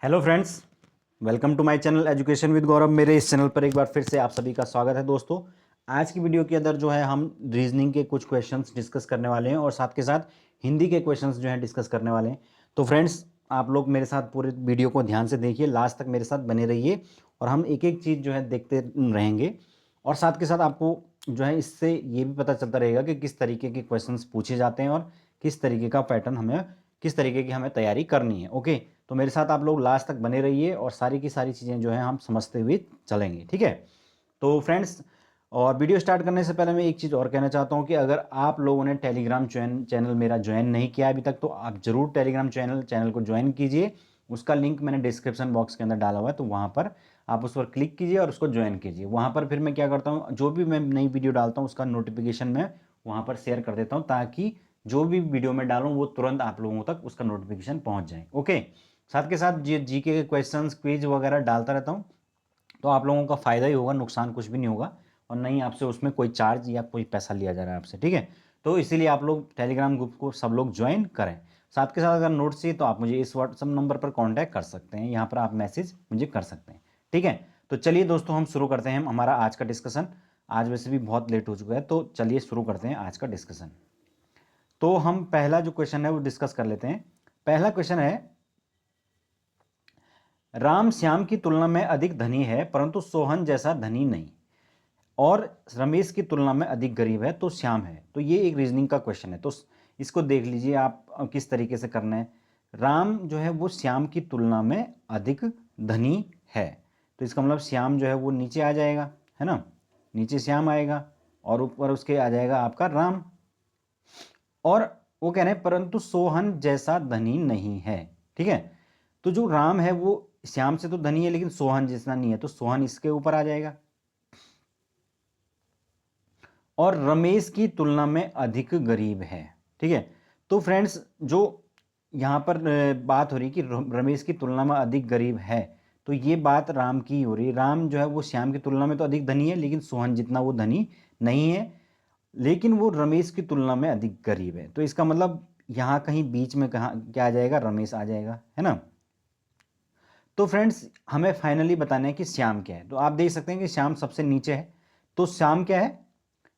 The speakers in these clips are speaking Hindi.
Hello friends, welcome to my channel education with Gaurav. मेरे इस चैनल पर एक बार फिर से आप सभी का स्वागत है। दोस्तों, आज की वीडियो के अंदर जो है हम रीजनिंग के कुछ क्वेश्चंस डिस्कस करने वाले हैं और साथ के साथ हिंदी के क्वेश्चंस जो हैं डिस्कस करने वाले हैं। तो फ्रेंड्स, आप लोग मेरे साथ पूरे वीडियो को ध्यान से देखिए, लास्ट तक मेरे साथ बने रहिए और हम एक एक चीज़ जो है देखते रहेंगे। और साथ के साथ आपको जो है इससे ये भी पता चलता रहेगा कि किस तरीके के क्वेश्चंस पूछे जाते हैं और किस तरीके का पैटर्न हमें, किस तरीके की हमें तैयारी करनी है। ओके, तो मेरे साथ आप लोग लास्ट तक बने रहिए और सारी की सारी चीज़ें जो हैं हम समझते हुए चलेंगे। ठीक है, तो फ्रेंड्स, और वीडियो स्टार्ट करने से पहले मैं एक चीज़ और कहना चाहता हूं कि अगर आप लोगों ने टेलीग्राम चैनल मेरा ज्वाइन नहीं किया अभी तक, तो आप ज़रूर टेलीग्राम चैनल को ज्वाइन कीजिए। उसका लिंक मैंने डिस्क्रिप्शन बॉक्स के अंदर डाला हुआ है, तो वहाँ पर आप उस पर क्लिक कीजिए और उसको ज्वाइन कीजिए। वहाँ पर फिर मैं क्या करता हूँ, जो भी मैं नई वीडियो डालता हूँ उसका नोटिफिकेशन मैं वहाँ पर शेयर कर देता हूँ, ताकि जो भी वीडियो मैं डालूँ वो तुरंत आप लोगों तक उसका नोटिफिकेशन पहुँच जाए। ओके, साथ के साथ जीके के क्वेश्चंस, क्विज वगैरह डालता रहता हूँ, तो आप लोगों का फ़ायदा ही होगा, नुकसान कुछ भी नहीं होगा। और नहीं आपसे उसमें कोई चार्ज या कोई पैसा लिया जा रहा है आपसे। ठीक है, तो इसीलिए आप लोग टेलीग्राम ग्रुप को सब लोग ज्वाइन करें। साथ के साथ अगर नोट्स चाहिए तो आप मुझे इस व्हाट्सअप नंबर पर कॉन्टैक्ट कर सकते हैं, यहाँ पर आप मैसेज मुझे कर सकते हैं। ठीक है, तो चलिए दोस्तों, हम शुरू करते हैं हमारा आज का डिस्कशन। आज वैसे भी बहुत लेट हो चुका है, तो चलिए शुरू करते हैं आज का डिस्कशन। तो हम पहला जो क्वेश्चन है वो डिस्कस कर लेते हैं। पहला क्वेश्चन है, राम श्याम की तुलना में अधिक धनी है परंतु सोहन जैसा धनी नहीं, और रमेश की तुलना में अधिक गरीब है तो श्याम है। तो ये एक रीजनिंग का क्वेश्चन है, तो इसको देख लीजिए आप किस तरीके से करना है। राम जो है वो श्याम की तुलना में अधिक धनी है, तो इसका मतलब श्याम जो है वो नीचे आ जाएगा, है ना, नीचे श्याम आएगा और ऊपर उसके आ जाएगा आपका राम। और वो कह रहे हैं परंतु सोहन जैसा धनी नहीं है। ठीक है, तो जो राम है वो श्याम से तो धनी है लेकिन सोहन जैसा नहीं है, तो सोहन इसके ऊपर आ जाएगा। और रमेश की तुलना में अधिक गरीब है। ठीक है, तो फ्रेंड्स, जो यहाँ पर बात हो रही कि रमेश की तुलना में अधिक गरीब है, तो ये बात राम की हो रही है। राम जो है वो श्याम की तुलना में तो अधिक धनी है, लेकिन सोहन जितना वो धनी नहीं है, लेकिन वो रमेश की तुलना में अधिक गरीब है। तो इसका मतलब यहाँ कहीं बीच में कहाँ क्या आ जाएगा, रमेश आ जाएगा, है ना। तो फ्रेंड्स, हमें फाइनली बताना है कि श्याम क्या है। तो आप देख सकते हैं कि श्याम सबसे नीचे है, तो श्याम क्या है,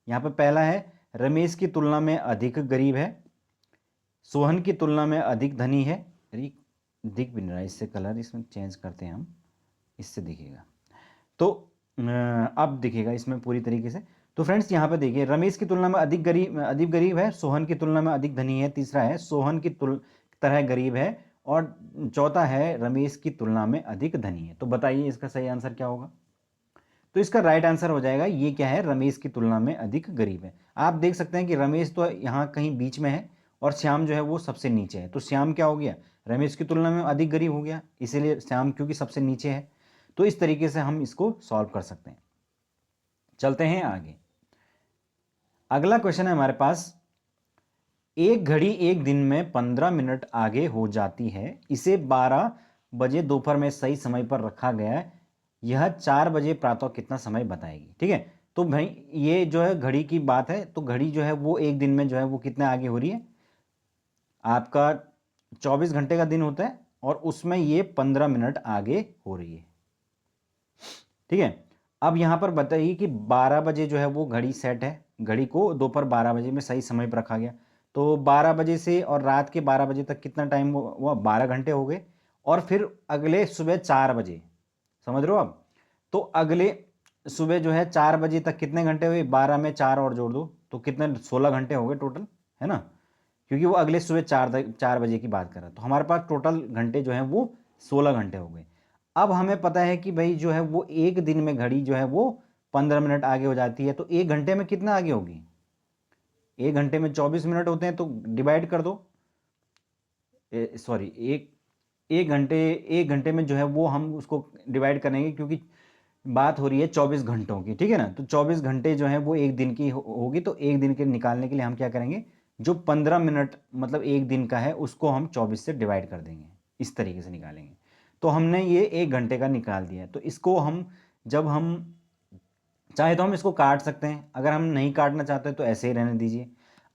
यहाँ पर पहला है रमेश की तुलना में अधिक गरीब है, सोहन की तुलना में अधिक धनी है। अरे दिख भी नहीं रहा, इससे कलर इसमें चेंज करते हैं हम, इससे दिखेगा। तो अब दिखेगा इसमें पूरी तरीके से। तो फ्रेंड्स, यहाँ पे देखिए, रमेश की तुलना में अधिक गरीब है, सोहन की तुलना में अधिक धनी है, तीसरा है सोहन की तरह गरीब है, और चौथा है रमेश की तुलना में अधिक धनी है। तो बताइए इसका सही आंसर क्या होगा। तो इसका राइट आंसर हो जाएगा, ये क्या है, रमेश की तुलना में अधिक गरीब है। आप देख सकते हैं कि रमेश तो यहाँ कहीं बीच में है और श्याम जो है वो सबसे नीचे है, तो श्याम क्या हो गया, रमेश की तुलना में अधिक गरीब हो गया, इसीलिए श्याम क्योंकि सबसे नीचे है। तो इस तरीके से हम इसको सॉल्व कर सकते हैं। चलते हैं आगे। अगला क्वेश्चन है हमारे पास, एक घड़ी एक दिन में 15 मिनट आगे हो जाती है, इसे 12 बजे दोपहर में सही समय पर रखा गया है, यह 4 बजे प्रातः कितना समय बताएगी। ठीक है, तो भाई ये जो है घड़ी की बात है, तो घड़ी जो है वो एक दिन में जो है वो कितने आगे हो रही है, आपका 24 घंटे का दिन होता है और उसमें ये 15 मिनट आगे हो रही है। ठीक है, अब यहां पर बताइए कि 12 बजे जो है वो घड़ी सेट है, घड़ी को दोपहर 12 बजे में सही समय पर रखा गया, तो 12 बजे से और रात के 12 बजे तक कितना टाइम हुआ, 12 घंटे हो गए। और फिर अगले सुबह 4 बजे, समझ रहे हो आप, तो अगले सुबह जो है 4 बजे तक कितने घंटे हुए, 12 में 4 और जोड़ दो तो कितने, 16 घंटे हो गए टोटल, है ना, क्योंकि वो अगले सुबह 4 बजे की बात कर रहा है, तो हमारे पास टोटल घंटे जो हैं वो 16 घंटे हो गए। अब हमें पता है कि भाई जो है वो एक दिन में घड़ी जो है वो 15 मिनट आगे हो जाती है, तो एक घंटे में कितना आगे होगी, एक घंटे में 24 मिनट होते हैं, तो डिवाइड कर दो, सॉरी, एक घंटे में जो है वो हम उसको डिवाइड करेंगे, क्योंकि बात हो रही है 24 घंटों की। ठीक है ना, तो 24 घंटे जो है वो एक दिन की होगी, तो एक दिन के निकालने के लिए हम क्या करेंगे, जो 15 मिनट मतलब एक दिन का है उसको हम 24 से डिवाइड कर देंगे, इस तरीके से निकालेंगे। तो हमने ये एक घंटे का निकाल दिया, तो इसको हम, जब हम चाहे तो हम इसको काट सकते हैं, अगर हम नहीं काटना चाहते तो ऐसे ही रहने दीजिए।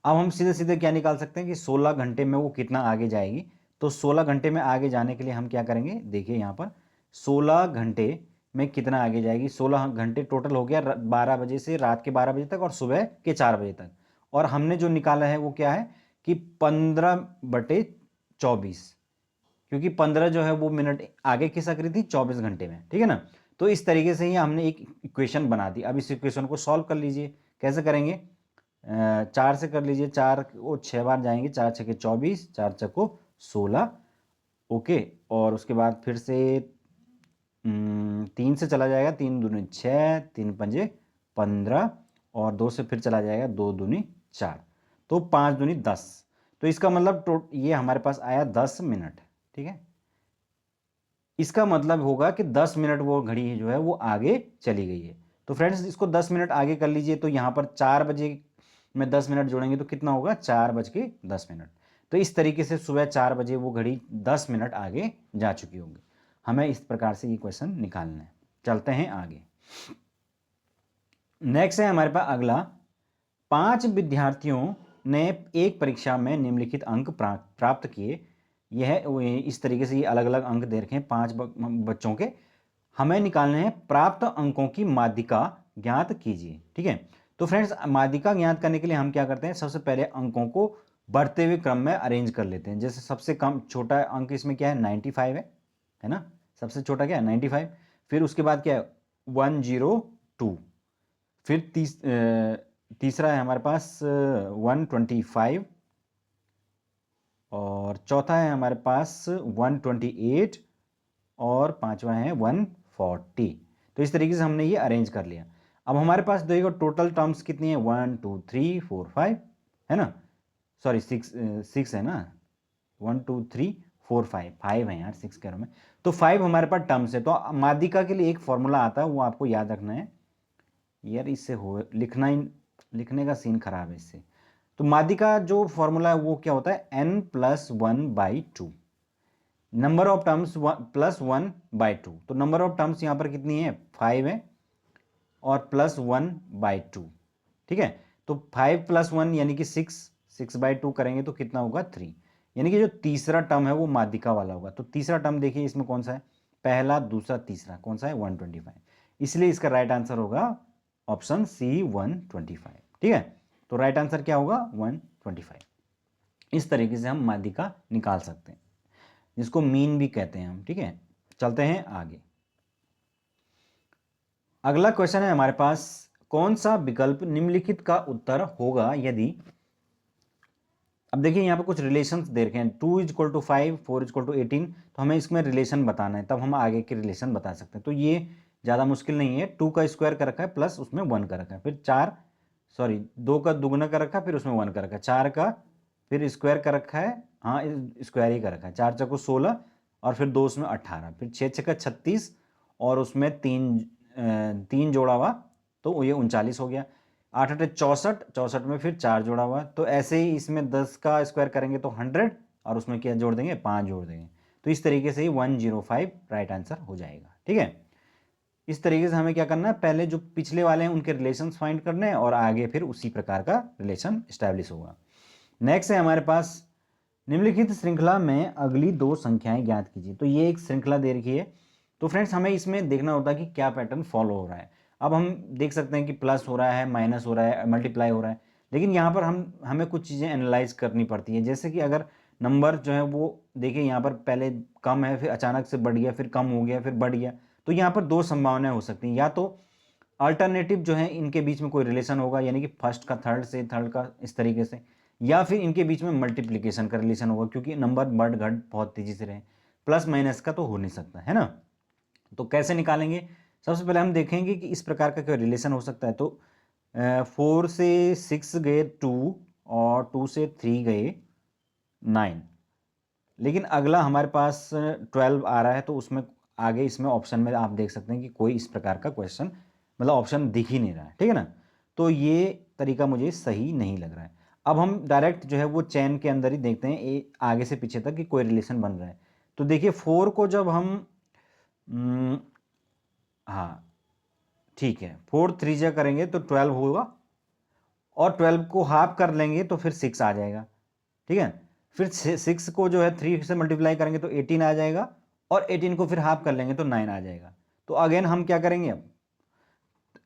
अब हम सीधे सीधे क्या निकाल सकते हैं कि 16 घंटे में वो कितना आगे जाएगी, तो 16 घंटे में आगे जाने के लिए हम क्या करेंगे, देखिए यहाँ पर 16 घंटे में कितना आगे जाएगी, 16 घंटे टोटल हो गया 12 बजे से रात के 12 बजे तक और सुबह के 4 बजे तक। और हमने जो निकाला है वो क्या है कि 15/24, क्योंकि 15 जो है वो मिनट आगे खिसक रही थी 24 घंटे में, ठीक है ना। तो इस तरीके से ही हमने एक इक्वेशन बना दी। अब इस इक्वेशन को सॉल्व कर लीजिए। कैसे करेंगे, 4 से कर लीजिए, 4 को 6 बार जाएंगे, 4 छके 24, 4 चक्को 16, ओके। और उसके बाद फिर से 3 से चला जाएगा, 3 दूनी 6, 3 पंजे 15, और 2 से फिर चला जाएगा, 2 दूनी 4, तो 5 दूनी 10। तो इसका मतलब ये हमारे पास आया 10 मिनट, ठीक है। इसका मतलब होगा कि 10 मिनट वो घड़ी जो है वो आगे चली गई है। तो फ्रेंड्स इसको 10 मिनट आगे कर लीजिए, तो यहाँ पर 4 बजे में 10 मिनट जोड़ेंगे तो कितना होगा, 4:10। तो इस तरीके से सुबह 4 बजे वो घड़ी 10 मिनट आगे जा चुकी होगी। हमें इस प्रकार से ये क्वेश्चन निकालना है। चलते हैं आगे। नेक्स्ट है हमारे पास अगला, 5 विद्यार्थियों ने एक परीक्षा में निम्नलिखित अंक प्राप्त किए। यह इस तरीके से ये अलग अलग अंक दे रखे हैं 5 बच्चों के। हमें निकालने हैं प्राप्त अंकों की माध्यिका ज्ञात कीजिए, ठीक है। तो फ्रेंड्स माध्यिका ज्ञात करने के लिए हम क्या करते हैं, सबसे पहले अंकों को बढ़ते हुए क्रम में अरेंज कर लेते हैं। जैसे सबसे कम छोटा अंक इसमें क्या है, 95 है ना। सबसे छोटा क्या है, 95। फिर उसके बाद क्या है, 102। फिर तीसरा है हमारे पास 125, और चौथा है हमारे पास 128, और पांचवा है 140। तो इस तरीके से हमने ये अरेंज कर लिया। अब हमारे पास देखो टोटल टर्म्स कितनी है, 1 2 3 4 5 है ना, सॉरी 6 है ना, 1 2 3 4 5 है यार, 6 कह रहा हूं मैं। तो 5 हमारे पास टर्म्स है। तो माध्यिका के लिए एक फॉर्मूला आता है, वो आपको याद रखना है यार, इससे हो लिखने का सीन खराब है इससे। तो माध्यिका जो फॉर्मूला है वो क्या होता है, n+1/2, नंबर ऑफ टर्म्स +1/2। तो नंबर ऑफ टर्म्स यहाँ पर कितनी है, 5 है, और +1/2, ठीक है। तो 5 + 1 यानी कि 6/2 करेंगे तो कितना होगा, 3। यानी कि जो तीसरा टर्म है वो माध्यिका वाला होगा। तो तीसरा टर्म देखिए इसमें कौन सा है, पहला दूसरा तीसरा कौन सा है, 125। इसलिए इसका राइट आंसर होगा ऑप्शन सी, 125, ठीक है। तो राइट आंसर क्या होगा, 125। इस तरीके से हम माध्यिका निकाल सकते हैं, जिसको मीन भी कहते हैं हम, ठीक है। चलते हैं आगे। अगला क्वेश्चन है हमारे पास, कौन सा विकल्प निम्नलिखित का उत्तर होगा यदि, अब देखिए यहाँ पे कुछ रिलेशंस दे रखे हैं, 2 = 5, 4 = 18। तो हमें इसमें रिलेशन बताना है, तब हम आगे के रिलेशन बता सकते हैं। तो ये ज़्यादा मुश्किल नहीं है। 2 का स्क्वायर कर रखा है, प्लस उसमें 1 कर रखा है, फिर 2 का दुगुना कर रखा है, फिर उसमें 1 कर रखा है, 4 का फिर स्क्वायर कर रखा है, हाँ स्क्वायर ही कर रखा है, 4 चौको 16, और फिर 2 उसमें 18, फिर 6 छक्का 36, और उसमें 3 जोड़ा हुआ तो ये 39 हो गया। 8 8 64, 64 में फिर 4 जोड़ा हुआ। तो ऐसे ही इसमें 10 का स्क्वायर करेंगे तो 100, और उसमें क्या जोड़ देंगे, 5 जोड़ देंगे। तो इस तरीके से ही 105 राइट आंसर हो जाएगा, ठीक है। इस तरीके से हमें क्या करना है, पहले जो पिछले वाले हैं उनके रिलेशंस फाइंड करने हैं, और आगे फिर उसी प्रकार का रिलेशन स्टैब्लिश होगा। नेक्स्ट है हमारे पास, निम्नलिखित श्रृंखला में अगली 2 संख्याएं ज्ञात कीजिए। तो ये एक श्रृंखला दे रखी है। तो फ्रेंड्स हमें इसमें देखना होता है कि क्या पैटर्न फॉलो हो रहा है। अब हम देख सकते हैं कि प्लस हो रहा है, माइनस हो रहा है, मल्टीप्लाई हो रहा है, लेकिन यहाँ पर हमें कुछ चीज़ें एनालाइज करनी पड़ती है। जैसे कि अगर नंबर जो है वो देखिए यहाँ पर पहले कम है, फिर अचानक से बढ़ गया, फिर कम हो गया, फिर बढ़ गया। तो यहाँ पर 2 संभावनाएं हो सकती हैं, या तो अल्टरनेटिव जो है इनके बीच में कोई रिलेशन होगा, यानी कि फर्स्ट का थर्ड से, थर्ड का इस तरीके से, या फिर इनके बीच में मल्टीप्लिकेशन का रिलेशन होगा, क्योंकि नंबर बढ़ घट बहुत तेजी से रहे। प्लस माइनस का तो हो नहीं सकता है ना। तो कैसे निकालेंगे, सबसे पहले हम देखेंगे कि इस प्रकार का क्या रिलेशन हो सकता है। तो 4 से 6 गए 2, और 2 से 3 गए 9, लेकिन अगला हमारे पास 12 आ रहा है। तो उसमें आगे इसमें ऑप्शन में आप देख सकते हैं कि कोई इस प्रकार का क्वेश्चन, मतलब ऑप्शन दिख ही नहीं रहा है, ठीक है ना। तो ये तरीका मुझे सही नहीं लग रहा है। अब हम डायरेक्ट जो है वो चैन के अंदर ही देखते हैं आगे से पीछे तक कि कोई रिलेशन बन रहा है। तो देखिए 4 को जब हम हाँ ठीक है, 4 3 जा करेंगे तो 12 होगा, और 12 को हाफ कर लेंगे तो फिर 6 आ जाएगा, ठीक है। फिर 6 को जो है 3 से मल्टीप्लाई करेंगे तो 18 आ जाएगा, और 18 को फिर हाफ कर लेंगे तो 9 आ जाएगा। तो अगेन हम क्या करेंगे, अब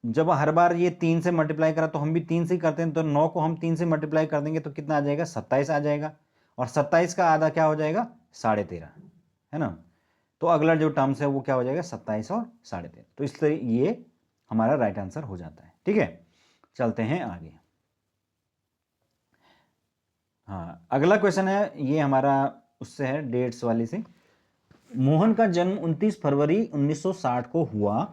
जब हर बार ये 3 से मल्टीप्लाई करा तो हम भी 3 से ही करते हैं, तो 9 को हम 3 से मल्टीप्लाई कर देंगे तो कितना आ जाएगा, 27 आ जाएगा, और 27 का आधा क्या हो जाएगा, 13.5, है ना। तो अगला जो टर्म्स है वो क्या हो जाएगा, 27 और 13.5। तो इस तरह ये हमारा राइट आंसर हो जाता है। ठीक है, चलते हैं आगे। हाँ, अगला क्वेश्चन है ये हमारा उससे है, डेट्स वाली से। मोहन का जन्म 29 फरवरी 1960 को हुआ,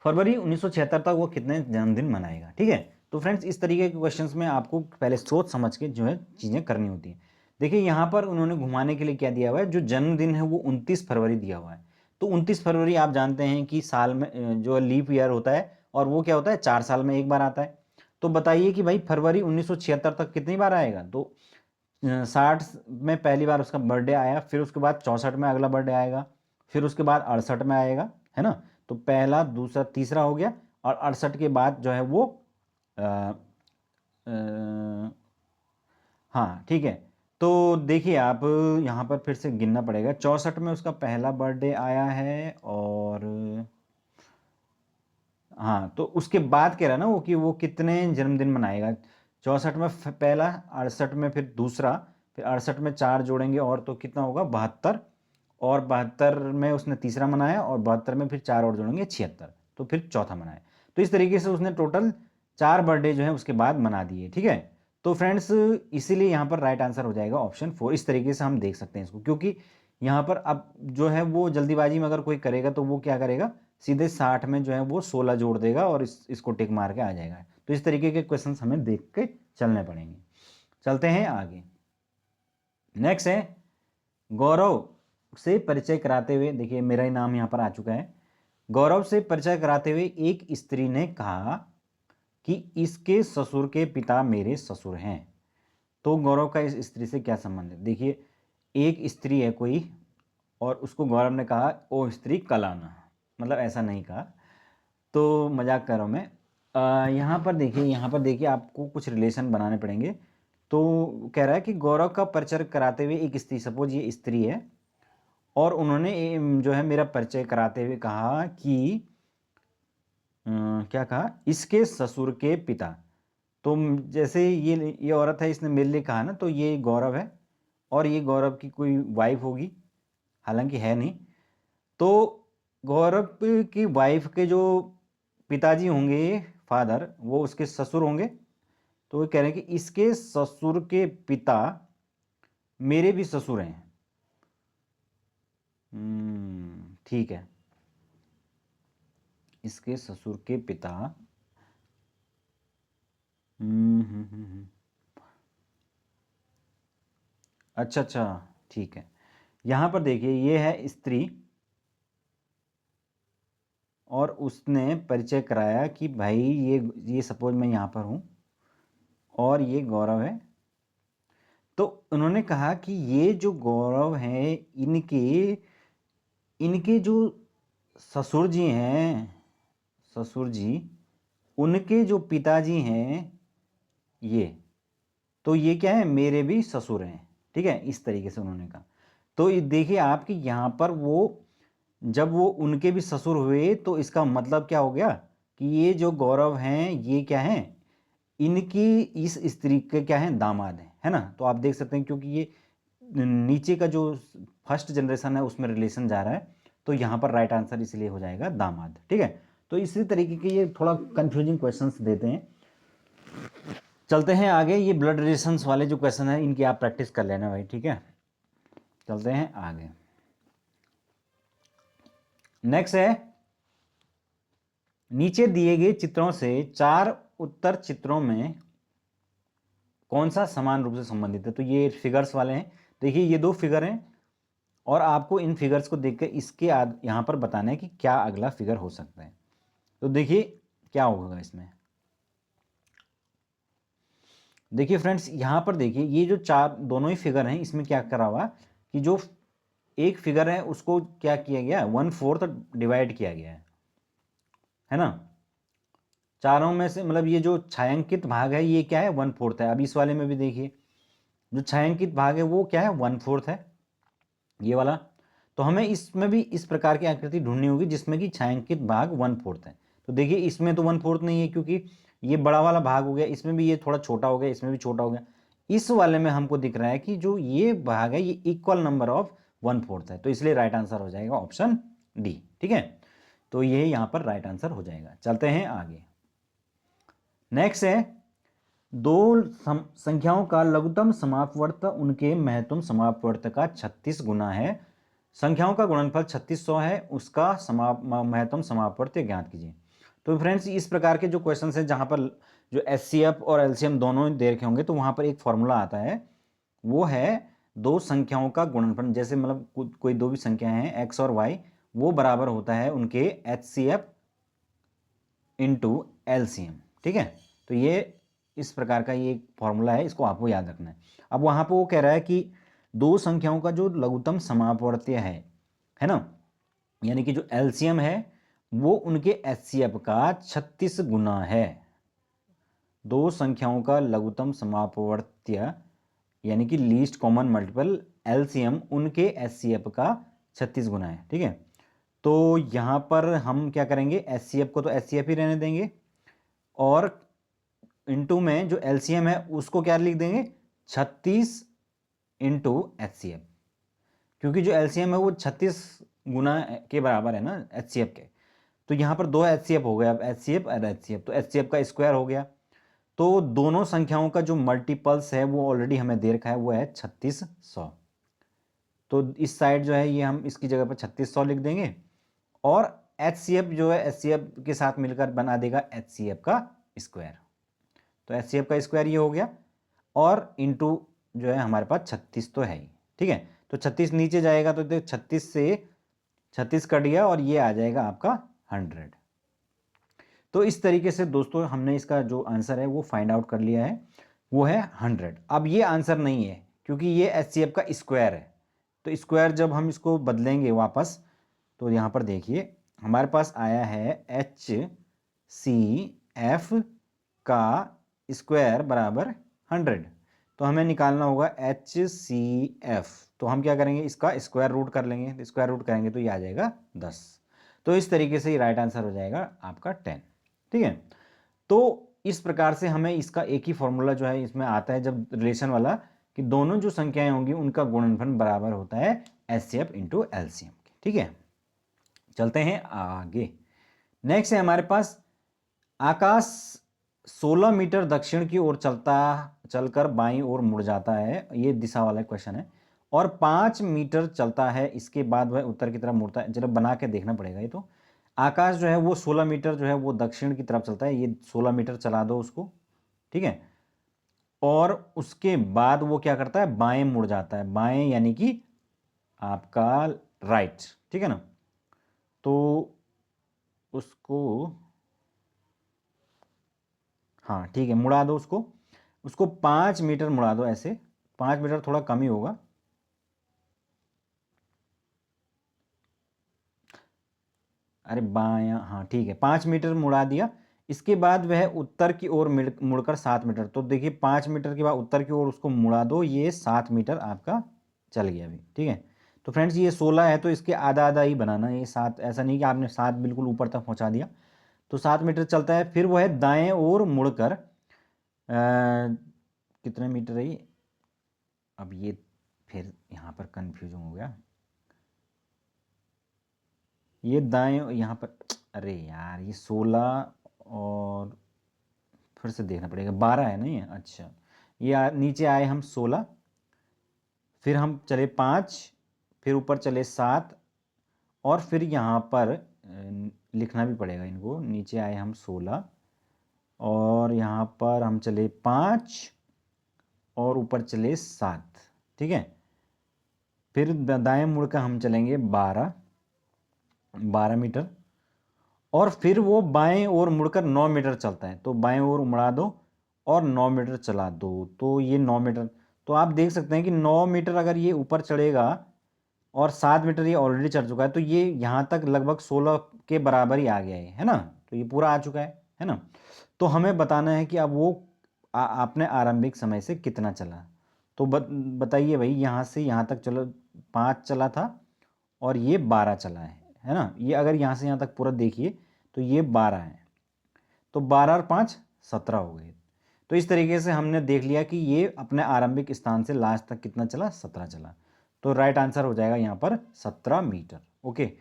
फरवरी 1976 तक वो कितने जन्मदिन मनाएगा। ठीक है, तो फ्रेंड्स इस तरीके के क्वेश्चंस में आपको पहले सोच समझ के जो है चीज़ें करनी होती हैं। देखिए यहाँ पर उन्होंने घुमाने के लिए क्या दिया हुआ है, जो जन्मदिन है वो 29 फरवरी दिया हुआ है। तो 29 फरवरी आप जानते हैं कि साल में जो लीप ईयर होता है, और वो क्या होता है, 4 साल में एक बार आता है। तो बताइए कि भाई फरवरी 1976 तक कितनी बार आएगा। तो 60 में पहली बार उसका बर्थडे आया, फिर उसके बाद 64 में अगला बर्थडे आएगा, फिर उसके बाद 68 में आएगा, है ना। तो पहला, दूसरा, तीसरा हो गया, और 68 के बाद जो है वो आ, आ, हाँ ठीक है। तो देखिए आप यहाँ पर फिर से गिनना पड़ेगा, 64 में उसका पहला बर्थडे आया है, और हाँ तो उसके बाद कह रहा ना वो कि वो कितने जन्मदिन मनाएगा। 64 में पहला, 68 में फिर दूसरा, फिर 68 में 4 जोड़ेंगे और तो कितना होगा, 72, और 72 में उसने तीसरा मनाया, और 72 में फिर 4 और जोड़ेंगे, 76, तो फिर चौथा मनाया। तो इस तरीके से उसने टोटल 4 बर्थडे जो है उसके बाद मना दिए। ठीक है, तो फ्रेंड्स इसीलिए यहाँ पर राइट आंसर हो जाएगा ऑप्शन 4। इस तरीके से हम देख सकते हैं इसको, क्योंकि यहाँ पर अब जो है वो जल्दीबाजी में अगर कोई करेगा तो वो क्या करेगा, सीधे 60 में जो है वो 16 जोड़ देगा और इसको टिक मार के आ जाएगा। तो इस तरीके के क्वेश्चंस हमें देख के चलने पड़ेंगे। चलते हैं आगे। नेक्स्ट है, गौरव से परिचय कराते हुए, देखिए मेरा ही नाम यहाँ पर आ चुका है। गौरव से परिचय कराते हुए एक स्त्री ने कहा कि इसके ससुर के पिता मेरे ससुर हैं। तो गौरव का इस स्त्री से क्या संबंध है। देखिए एक स्त्री है कोई, और उसको गौरव ने कहा ओ स्त्री कल आना, मतलब ऐसा नहीं कहा, तो मजाक कर रहा हूँ मैं। यहाँ पर देखिए आपको कुछ रिलेशन बनाने पड़ेंगे। तो कह रहा है कि गौरव का परिचय कराते हुए एक स्त्री, सपोज ये स्त्री है, और उन्होंने जो है मेरा परिचय कराते हुए कहा कि क्या कहा, इसके ससुर के पिता। तो जैसे ये औरत है, इसने मेरे लिए कहा ना, तो ये गौरव है, और ये गौरव की कोई वाइफ होगी, हालांकि है नहीं। तो गौरव की वाइफ के जो पिताजी होंगे, फादर, वो उसके ससुर होंगे। तो वो कह रहे हैं कि इसके ससुर के पिता मेरे भी ससुर हैं। ठीक है, इसके ससुर के पिता, अच्छा अच्छा, ठीक है। यहाँ पर देखिए ये है स्त्री, और उसने परिचय कराया कि भाई ये सपोज मैं यहाँ पर हूँ और ये गौरव है। तो उन्होंने कहा कि ये जो गौरव है, इनके इनके जो ससुर जी हैं, ससुर जी, उनके जो पिताजी हैं ये, तो ये क्या है, मेरे भी ससुर हैं। ठीक है, इस तरीके से उन्होंने कहा। तो ये देखिए आपकी यहाँ पर वो, जब वो उनके भी ससुर हुए तो इसका मतलब क्या हो गया कि ये जो गौरव हैं ये क्या हैं, इनकी इस स्त्री के क्या हैं, दामाद हैं, है ना। तो आप देख सकते हैं क्योंकि ये नीचे का जो फर्स्ट जनरेशन है उसमें रिलेशन जा रहा है, तो यहाँ पर राइट आंसर इसलिए हो जाएगा दामाद। ठीक है, तो इसी तरीके के ये थोड़ा कंफ्यूजिंग क्वेश्चंस देते हैं। चलते हैं आगे। ये ब्लड रिलेशंस वाले जो क्वेश्चन है इनकी आप प्रैक्टिस कर लेना भाई। ठीक है, चलते हैं आगे। नेक्स्ट है, नीचे दिए गए चित्रों से 4 उत्तर चित्रों में कौन सा समान रूप से संबंधित है। तो ये फिगर्स वाले हैं, देखिए ये 2 फिगर हैं, और आपको इन फिगर्स को देखकर इसके यहाँ पर बताना है कि क्या अगला फिगर हो सकता है। तो देखिए क्या होगा इसमें। देखिए फ्रेंड्स यहाँ पर देखिए ये जो 4 दोनों ही फिगर हैं, इसमें क्या करा हुआ कि जो एक फिगर है उसको क्या किया गया, 1/4 डिवाइड किया गया है ना। चारों में से मतलब ये जो छायांकित भाग है ये क्या है, 1/4 है। अब इस वाले में भी देखिए जो छायांकित भाग है वो क्या है, 1/4 है ये वाला। तो हमें इसमें भी इस प्रकार की आकृति ढूंढनी होगी जिसमें कि छायांकित भाग 1/4 है। तो देखिए इसमें तो 1/4 नहीं है क्योंकि ये बड़ा वाला भाग हो गया, इसमें भी ये थोड़ा छोटा हो गया, इसमें भी छोटा हो गया। इस वाले में हमको दिख रहा है कि जो ये भाग है ये इक्वल नंबर ऑफ 1/4 है, तो इसलिए राइट आंसर हो जाएगा ऑप्शन डी। ठीक है, तो ये यहाँ पर राइट आंसर हो जाएगा। चलते हैं आगे। नेक्स्ट है दो संख्याओं का लघुत्तम समापवर्त उनके महत्तम समापवर्त का 36 गुना है। संख्याओं का गुणनफल 3600 है, उसका महत्तम समापवर्त ज्ञात कीजिए। तो फ्रेंड्स इस प्रकार के जो क्वेश्चन है जहां पर जो एचसीएफ और एलसीएम दोनों दे रखे होंगे तो वहां पर एक फॉर्मूला आता है, वो है दो संख्याओं का गुणनफल। जैसे मतलब कोई दो भी संख्या हैं एक्स और वाई, वो बराबर होता है उनके एचसीएफ इंटू एलसीएम। ठीक है, तो ये इस प्रकार का ये फॉर्मूला है, इसको आपको याद रखना है। अब वहां पर वो कह रहा है कि दो संख्याओं का जो लघुत्तम समापवर्तीय है ना, यानी कि जो एलसीएम है वो उनके एचसीएफ का 36 गुना है। दो संख्याओं का लघुत्तम समापवर्तीय यानी कि लीस्ट कॉमन मल्टीपल एलसीएम उनके एचसीएफ का 36 गुना है। ठीक है, तो यहां पर हम क्या करेंगे, एचसीएफ को तो एचसीएफ ही रहने देंगे और इनटू में जो एलसीएम है उसको क्या लिख देंगे, 36 इंटू एचसीएफ, क्योंकि जो एलसीएम है वो 36 गुना के बराबर है ना एचसीएफ के। तो यहाँ पर दो एचसीएफ हो गया, अब एचसीएफ और एचसीएफ, तो एचसीएफ का स्क्वायर हो गया। तो दोनों संख्याओं का जो मल्टीपल्स है वो ऑलरेडी हमें दे रखा है, वो है 3600। तो इस साइड जो है ये हम इसकी जगह पर 3600 लिख देंगे और एचसीएफ जो है एचसीएफ के साथ मिलकर बना देगा एचसीएफ का स्क्वायर। तो एचसीएफ का स्क्वायर ये हो गया और इंटू जो है हमारे पास 36 तो है ही। ठीक है, तो 36 नीचे जाएगा तो 36 से 36 कट गया और ये आ जाएगा आपका 100। तो इस तरीके से दोस्तों हमने इसका जो आंसर है वो फाइंड आउट कर लिया है, वो है 100। अब ये आंसर नहीं है क्योंकि ये एचसीएफ का स्क्वायर है। तो स्क्वायर जब हम इसको बदलेंगे वापस, तो यहाँ पर देखिए हमारे पास आया है HCF का स्क्वायर बराबर 100। तो हमें निकालना होगा HCF। तो हम क्या करेंगे, इसका स्क्वायर रूट कर लेंगे, स्क्वायर रूट करेंगे तो ये आ जाएगा 10। तो इस तरीके से ये राइट आंसर हो जाएगा आपका 10। ठीक है, तो इस प्रकार से हमें इसका एक ही फॉर्मूला जो है इसमें आता है जब रिलेशन वाला, कि दोनों जो संख्याएं होंगी उनका गुणनफल बराबर होता है एचसीएफ इंटू एलसीएम। ठीक है, चलते हैं आगे। नेक्स्ट है हमारे पास आकाश 16 मीटर दक्षिण की ओर चलकर बाईं ओर मुड़ जाता है, ये दिशा वाला क्वेश्चन है, और 5 मीटर चलता है, इसके बाद वह उत्तर की तरफ मुड़ता है। जब बना के देखना पड़ेगा ये तो। आकाश जो है वो 16 मीटर जो है वो दक्षिण की तरफ चलता है, ये 16 मीटर चला दो उसको। ठीक है, और उसके बाद वो क्या करता है, बाएं मुड़ जाता है, बाएं यानी कि आपका राइट। ठीक है ना, तो उसको हाँ ठीक है मुड़ा दो उसको, उसको 5 मीटर मुड़ा दो, ऐसे 5 मीटर थोड़ा कम ही होगा। अरे बायां, हाँ ठीक है 5 मीटर मुड़ा दिया। इसके बाद वह उत्तर की ओर मुड़कर 7 मीटर, तो देखिए 5 मीटर के बाद उत्तर की ओर उसको मुड़ा दो, ये 7 मीटर आपका चल गया अभी। ठीक है, तो फ्रेंड्स ये 16 है तो इसके आधा आधा ही बनाना, ये 7 ऐसा नहीं कि आपने 7 बिल्कुल ऊपर तक पहुंचा दिया। तो 7 मीटर चलता है, फिर वह दाएं ओर मुड़कर कितने मीटर है ये, अब ये फिर यहाँ पर कन्फ्यूजन हो गया, ये दाएं यहाँ पर, अरे यार ये 16 और फिर से देखना पड़ेगा, 12 है ना ये। अच्छा ये नीचे आए हम 16, फिर हम चले 5, फिर ऊपर चले 7, और फिर यहाँ पर लिखना भी पड़ेगा इनको, नीचे आए हम 16 और यहाँ पर हम चले 5 और ऊपर चले 7। ठीक है, फिर दाएं मुड़कर हम चलेंगे 12 मीटर, और फिर वो बाएं ओर मुड़कर 9 मीटर चलता है, तो बाएं ओर मुड़ा दो और 9 मीटर चला दो, तो ये 9 मीटर। तो आप देख सकते हैं कि 9 मीटर अगर ये ऊपर चढ़ेगा और 7 मीटर ये ऑलरेडी चढ़ चुका है, तो ये यहाँ तक लगभग 16 के बराबर ही आ गया है ना, तो ये पूरा आ चुका है ना। तो हमें बताना है कि अब वो आपने आरंभिक समय से कितना चला। तो बताइए भाई, यहाँ से यहाँ तक चलो 5 चला था और ये 12 चला है ना। ये अगर यहाँ से यहाँ तक पूरा देखिए तो ये 12 है, तो 12 और 5 17 हो गए। तो इस तरीके से हमने देख लिया कि ये अपने आरंभिक स्थान से लास्ट तक कितना चला, 17 चला। तो राइट आंसर हो जाएगा यहाँ पर 17 मीटर। ओके,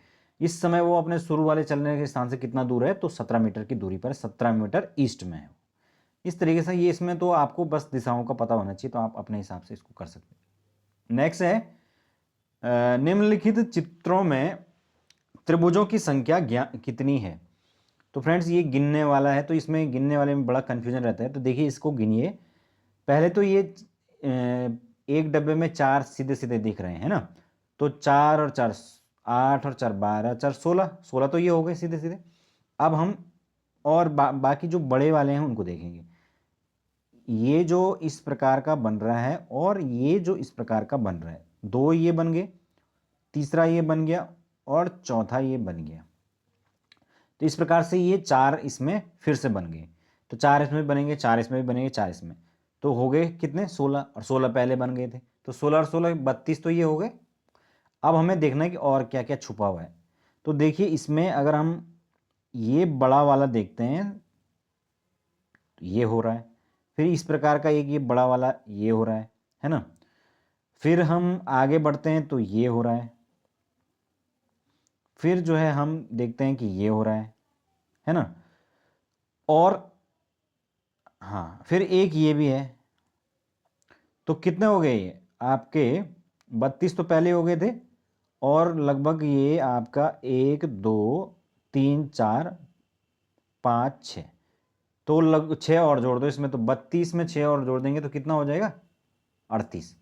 इस समय वो अपने शुरू वाले चलने के स्थान से कितना दूर है, तो 17 मीटर की दूरी पर, 17 मीटर ईस्ट में है। इस तरीके से ये, इसमें तो आपको बस दिशाओं का पता होना चाहिए, तो आप अपने हिसाब से इसको कर सकते हैं। नेक्स्ट है निम्नलिखित चित्रों में त्रिभुजों की संख्या कितनी है। तो फ्रेंड्स ये गिनने वाला है, तो इसमें गिनने वाले में बड़ा कन्फ्यूजन रहता है। तो देखिए इसको गिनिए। पहले तो ये एक डब्बे में 4 सीधे सीधे दिख रहे हैं ना, तो 4 और 4 8 और 4 12, 4 16, 16 तो ये हो गए सीधे सीधे। अब हम और बाकी जो बड़े वाले हैं उनको देखेंगे। ये जो इस प्रकार का बन रहा है और ये जो इस प्रकार का बन रहा है, 2 ये बन गए, तीसरा ये बन गया और चौथा ये बन गया। तो इस प्रकार से ये 4 इसमें फिर से बन गए। तो 4 इसमें बनेंगे, 4 इसमें भी बनेंगे, 4 इसमें, तो हो गए कितने, 16। और 16 पहले बन गए थे, तो 16 और 16 32, तो ये हो गए। अब हमें देखना है कि और क्या क्या छुपा हुआ है। तो देखिए इसमें अगर हम ये बड़ा वाला देखते हैं तो ये हो रहा है, फिर इस प्रकार का एक ये बड़ा वाला ये हो रहा है ना। फिर हम आगे बढ़ते हैं तो ये हो रहा है, फिर जो है हम देखते हैं कि ये हो रहा है ना। और हाँ, फिर एक ये भी है। तो कितने हो गए ये आपके, 32 तो पहले हो गए थे, और लगभग ये आपका 1 2 3 4 5 6, तो लग 6 और जोड़ दो इसमें, तो 32 में 6 और जोड़ देंगे तो कितना हो जाएगा, 38।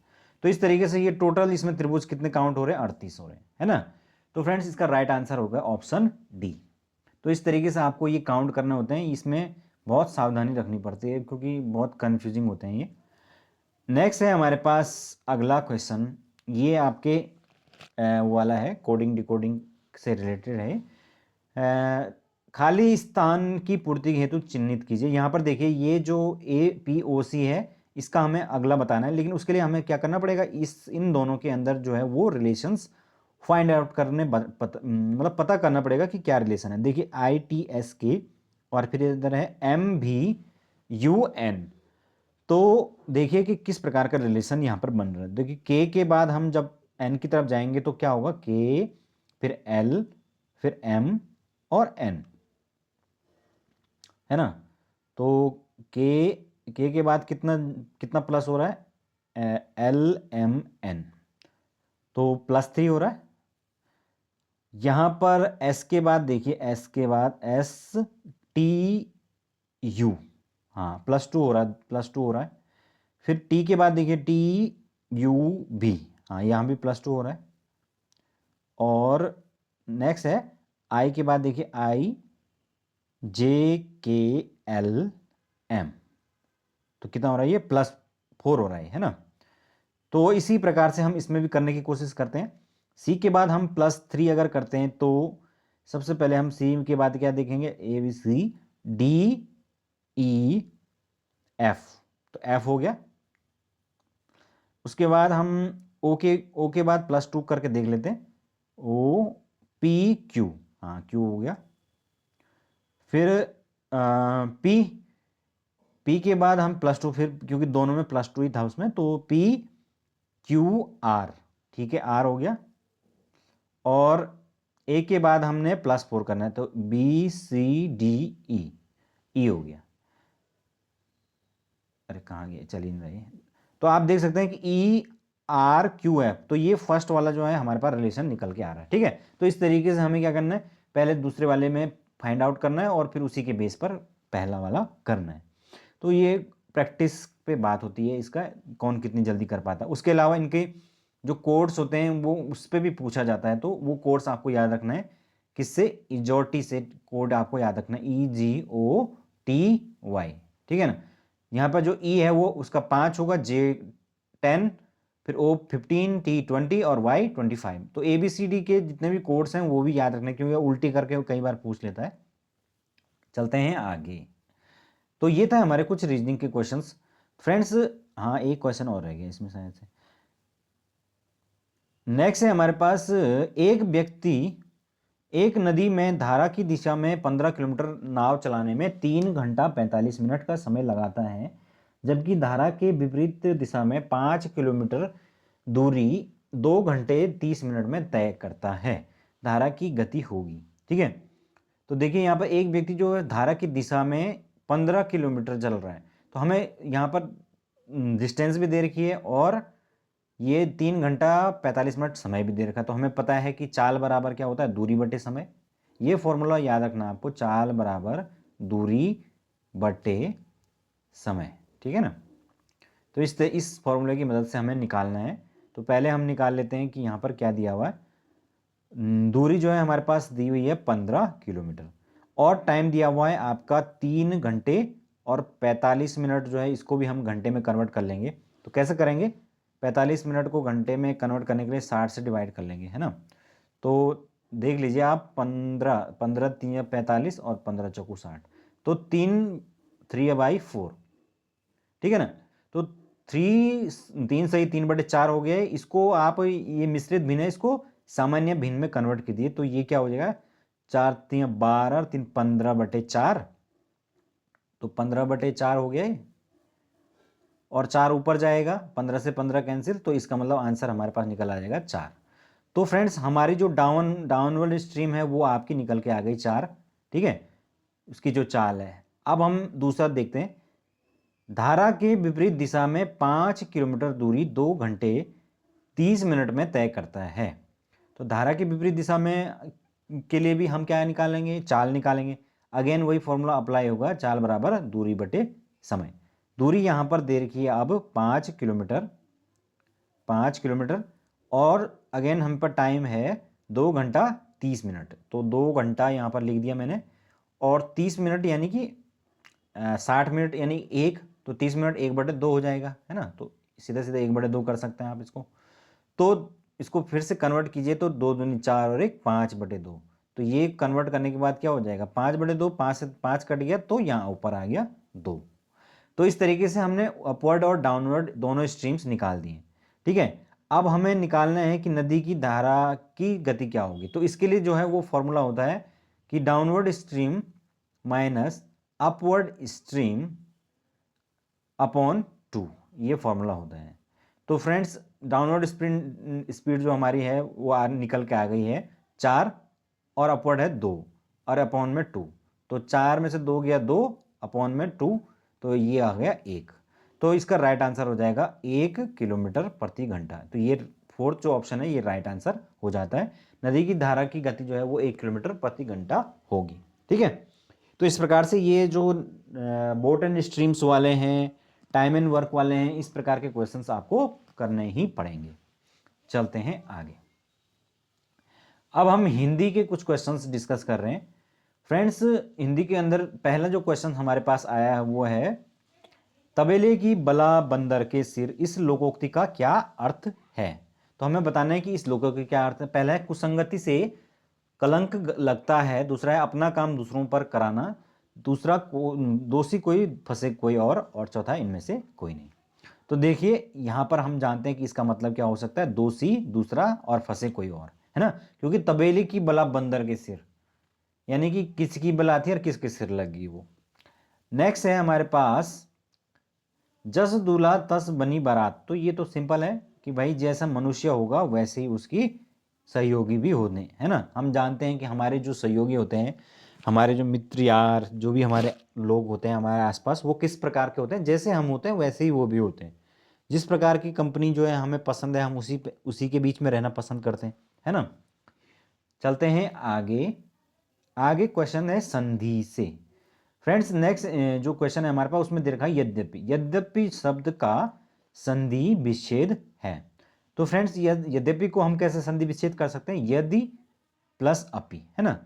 तो इस तरीके से ये टोटल इसमें त्रिभुज कितने काउंट हो रहे हैं, 38 हो रहे हैं, है ना। तो फ्रेंड्स इसका राइट आंसर होगा ऑप्शन डी। तो इस तरीके से आपको ये काउंट करने होते हैं, इसमें बहुत सावधानी रखनी पड़ती है क्योंकि बहुत कन्फ्यूजिंग होते हैं ये। नेक्स्ट है हमारे पास अगला क्वेश्चन, ये आपके वाला है, कोडिंग डिकोडिंग से रिलेटेड है। खाली स्थान की पूर्ति हेतु चिन्हित कीजिए। यहाँ पर देखिए ये जो APOC है इसका हमें अगला बताना है, लेकिन उसके लिए हमें क्या करना पड़ेगा, इन दोनों के अंदर जो है वो रिलेशंस फाइंड आउट करने मतलब पता करना पड़ेगा कि क्या रिलेशन है। देखिए ITSK और फिर इधर है MVUN। तो देखिए कि किस प्रकार का रिलेशन यहाँ पर बन रहा है। देखिए K के बाद हम जब N की तरफ जाएंगे तो क्या होगा, K फिर L फिर M और N, है ना। तो K के बाद कितना कितना प्लस हो रहा है, LMN, तो +3 हो रहा है। यहाँ पर S के बाद देखिए, S के बाद STU, हाँ +2 हो रहा है, +2 हो रहा है। फिर T के बाद देखिए TUB, हाँ यहाँ भी +2 हो रहा है। और नेक्स्ट है I के बाद देखिए IJKLM, तो कितना हो रहा है, ये +4 हो रहा है ना। तो इसी प्रकार से हम इसमें भी करने की कोशिश करते हैं। C के बाद हम +3 अगर करते हैं तो सबसे पहले हम C के बाद क्या देखेंगे, ABCDEF, तो F हो गया। उसके बाद हम O के बाद +2 करके देख लेते हैं, OPQ, हाँ Q हो गया। फिर P के बाद हम +2, फिर क्योंकि दोनों में +2 ही था उसमें, तो PQR, ठीक है R हो गया। और A के बाद हमने +4 करना है, तो BCDE, E हो गया। अरे कहाँ गया, चल ही नहीं रही। तो आप देख सकते हैं कि ERQF, तो ये फर्स्ट वाला जो है हमारे पास रिलेशन निकल के आ रहा है, ठीक है। तो इस तरीके से हमें क्या करना है, पहले दूसरे वाले में फाइंड आउट करना है और फिर उसी के बेस पर पहला वाला करना है। तो ये प्रैक्टिस पे बात होती है, इसका कौन कितनी जल्दी कर पाता है। उसके अलावा इनके जो कोड्स होते हैं वो उस पर भी पूछा जाता है, तो वो कोड्स आपको याद रखना है, किससे, इजोटी से कोड आपको याद रखना है, EGOTY, ठीक है ना। यहाँ पर जो E है वो उसका 5 होगा, J 10, फिर O 15, T 20 और Y 25। तो ABCD के जितने भी कोड्स हैं वो भी याद रखना है, क्योंकि उल्टी करके कई बार पूछ लेता है। चलते हैं आगे। तो ये था हमारे कुछ रीजनिंग के क्वेश्चंस। फ्रेंड्स हाँ, एक क्वेश्चन और रह गया इसमें शायद से। नेक्स्ट है हमारे पास, एक व्यक्ति एक नदी में धारा की दिशा में 15 किलोमीटर नाव चलाने में 3 घंटा 45 मिनट का समय लगाता है, जबकि धारा के विपरीत दिशा में 5 किलोमीटर दूरी 2 घंटे 30 मिनट में तय करता है, धारा की गति होगी। ठीक है, तो देखिए यहाँ पर एक व्यक्ति जो है धारा की दिशा में 15 किलोमीटर चल रहा है, तो हमें यहाँ पर डिस्टेंस भी दे रखी है और ये 3 घंटा 45 मिनट समय भी दे रखा है। तो हमें पता है कि चाल बराबर क्या होता है, दूरी बटे समय। ये फॉर्मूला याद रखना आपको, चाल बराबर दूरी बटे समय। ठीक है ना, तो इस फॉर्मूले की मदद से हमें निकालना है। तो पहले हम निकाल लेते हैं कि यहाँ पर क्या दिया हुआ है। दूरी जो है हमारे पास दी हुई है 15 किलोमीटर और टाइम दिया हुआ है आपका 3 घंटे और 45 मिनट जो है, इसको भी हम घंटे में कन्वर्ट कर लेंगे। तो कैसे करेंगे, 45 मिनट को घंटे में कन्वर्ट करने के लिए 60 से डिवाइड कर लेंगे, है ना। तो देख लीजिए आप, 15 3 45 और 15 चौकू 60, तो 3 3/4। ठीक है ना, तो 3 सही 3/4 हो गया। इसको आप ये मिश्रित भिन्न है, इसको सामान्य भिन्न में कन्वर्ट कीजिए, तो ये क्या हो जाएगा, 4 3 12 3 15/4, तो 15/4 हो गया ये। और 4 ऊपर जाएगा, 15 से 15 कैंसिल, तो इसका मतलब आंसर हमारे पास निकल आ जाएगा 4। तो फ्रेंड्स हमारी जो डाउनवर्ड स्ट्रीम है वो आपकी निकल के आ गई 4। ठीक है, उसकी जो चाल है। अब हम दूसरा देखते हैं, धारा के विपरीत दिशा में 5 किलोमीटर दूरी 2 घंटे 30 मिनट में तय करता है। तो धारा के विपरीत दिशा में के लिए भी हम क्या निकालेंगे, चाल निकालेंगे। अगेन वही फॉर्मूला अप्लाई होगा, चाल बराबर दूरी बटे समय। दूरी यहाँ पर दे रखी है अब 5 किलोमीटर, 5 किलोमीटर, और अगेन हम पर टाइम है 2 घंटा 30 मिनट, तो 2 घंटा यहाँ पर लिख दिया मैंने, और 30 मिनट यानी कि 60 मिनट यानी 1, तो 30 मिनट 1/2 हो जाएगा, है ना। तो सीधे सीधे 1/2 कर सकते हैं आप इसको। तो इसको फिर से कन्वर्ट कीजिए, तो 2 दूनी 4 और 1 5/2। तो ये कन्वर्ट करने के बाद क्या हो जाएगा, 5/2, 5 से 5 कट गया, तो यहाँ ऊपर आ गया 2। तो इस तरीके से हमने अपवर्ड और डाउनवर्ड दोनों स्ट्रीम्स निकाल दिए। ठीक है, अब हमें निकालना है कि नदी की धारा की गति क्या होगी। तो इसके लिए जो है वो फॉर्मूला होता है कि downward stream minus upward stream upon 2, ये फॉर्मूला होता है। तो फ्रेंड्स डाउनवर्ड स्पीड जो हमारी है वो निकल के आ गई है 4, और अपवर्ड है 2, और अपॉन में 2, तो 4 में से 2 गया 2, अपॉन में 2, तो ये आ गया 1। तो इसका राइट आंसर हो जाएगा 1 किलोमीटर प्रति घंटा। तो ये फोर्थ जो ऑप्शन है ये राइट आंसर हो जाता है। नदी की धारा की गति जो है वो 1 किलोमीटर प्रति घंटा होगी। ठीक है, तो इस प्रकार से ये जो बोट एंड स्ट्रीम्स वाले हैं, टाइम एंड वर्क वाले हैं, इस प्रकार के क्वेश्चंस आपको करने ही पड़ेंगे। चलते हैं आगे। अब हम हिंदी के कुछ क्वेश्चंस डिस्कस कर रहे हैं। फ्रेंड्स हिंदी के अंदर पहला जो क्वेश्चन हमारे पास आया है वो है, तबेले की बला बंदर के सिर, इस लोकोक्ति का क्या अर्थ है। तो हमें बताना है कि इस लोकोक्ति का क्या अर्थ है। पहला है कुसंगति से कलंक लगता है, दूसरा है अपना काम दूसरों पर कराना, दूसरा दोषी कोई फंसे कोई और चौथा इनमें से कोई नहीं। तो देखिए यहाँ पर हम जानते हैं कि इसका मतलब क्या हो सकता है, दोषी दूसरा और फंसे कोई और, है ना। क्योंकि तबेले की बला बंदर के सिर, यानी कि किसकी बला थी और किसके सिर लगी वो। नेक्स्ट है हमारे पास, जस दूल्हा तस बनी बारात। तो ये तो सिंपल है कि भाई जैसा मनुष्य होगा वैसे ही उसकी सहयोगी भी होने, है ना। हम जानते हैं कि हमारे जो सहयोगी होते हैं, हमारे जो मित्र यार, जो भी हमारे लोग होते हैं हमारे आसपास, वो किस प्रकार के होते हैं, जैसे हम होते हैं वैसे ही वो भी होते हैं। जिस प्रकार की कंपनी जो है हमें पसंद है, हम उसी के बीच में रहना पसंद करते हैं, है ना। चलते हैं आगे। आगे क्वेश्चन है संधि से। फ्रेंड्स नेक्स्ट जो क्वेश्चन है हमारे पास उसमें दे रखा है यद्यपि। यद्यपि शब्द का संधि विच्छेद है। तो फ्रेंड्स यद्यपि को हम कैसे संधि विच्छेद कर सकते हैं, यदि प्लस अपि, है ना।